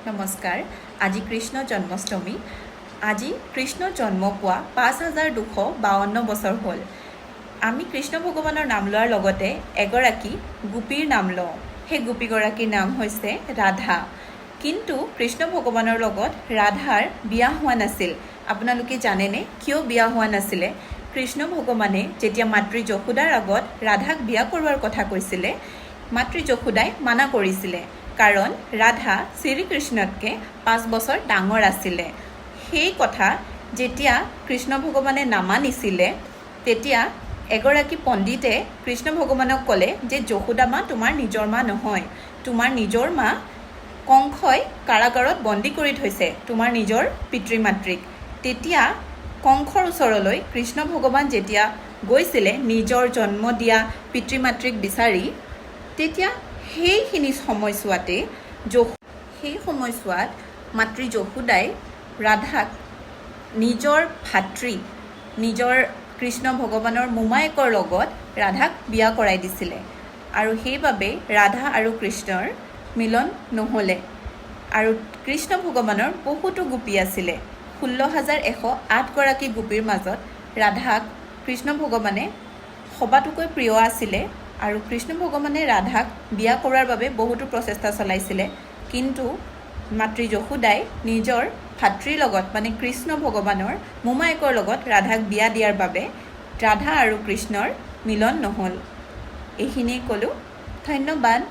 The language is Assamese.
নমস্কাৰ। আজি কৃষ্ণ জন্মাষ্টমী। আজি কৃষ্ণ জন্ম পোৱা 5252 বছৰ হ'ল। আমি কৃষ্ণ ভগৱানৰ নাম লোৱাৰ লগতে এগৰাকী গোপীৰ নাম লওঁ। সেই গোপীগৰাকীৰ নাম হৈছে ৰাধা। কিন্তু কৃষ্ণ ভগৱানৰ লগত ৰাধাৰ বিয়া হোৱা নাছিল। আপোনালোকে জানেনে কিয় বিয়া হোৱা নাছিলে? কৃষ্ণ ভগৱানে যেতিয়া মাতৃ যশোদাৰ আগত ৰাধাক বিয়া কৰোৱাৰ কথা কৈছিলে, মাতৃ যশোদাই মানা কৰিছিলে, কাৰণ ৰাধা শ্ৰীকৃষ্ণতকৈ 5 বছৰ ডাঙৰ আছিলে। সেই কথা যেতিয়া কৃষ্ণ ভগৱানে নামানিছিলে, তেতিয়া এগৰাকী পণ্ডিতে কৃষ্ণ ভগৱানক ক'লে যে যশোদা মা তোমাৰ নিজৰ মা নহয়, তোমাৰ নিজৰ মা কংসই কাৰাগাৰত বন্দী কৰি থৈছে তোমাৰ নিজৰ পিতৃ মাতৃক। তেতিয়া কংসৰ ওচৰলৈ কৃষ্ণ ভগৱান যেতিয়া গৈছিলে নিজৰ জন্ম দিয়া পিতৃ মাতৃক বিচাৰি, তেতিয়া সেইখিনি সময়ছোৱাতে সেই সময়ছোৱাত মাতৃ যশোদাই ৰাধাক নিজৰ ভাতৃ, নিজৰ কৃষ্ণ ভগৱানৰ মোমায়েকৰ লগত ৰাধাক বিয়া কৰাই দিছিলে। আৰু সেইবাবে ৰাধা আৰু কৃষ্ণৰ মিলন নহ'লে। আৰু কৃষ্ণ ভগৱানৰ বহুতো গোপী আছিলে। 16,108 গৰাকী গোপীৰ মাজত ৰাধাক কৃষ্ণ ভগৱানে সবাতোকৈ প্ৰিয় আছিলে। আৰু কৃষ্ণ ভগৱানে ৰাধাক বিয়া কৰোৱাৰ বাবে বহুতো প্ৰচেষ্টা চলাইছিলে, কিন্তু মাতৃ যশোদাই নিজৰ ভাতৃৰ লগত মানে কৃষ্ণ ভগৱানৰ মোমায়েকৰ লগত ৰাধাক বিয়া দিয়াৰ বাবে ৰাধা আৰু কৃষ্ণৰ মিলন নহ'ল। এইখিনিয়ে ক'লোঁ। ধন্যবাদ।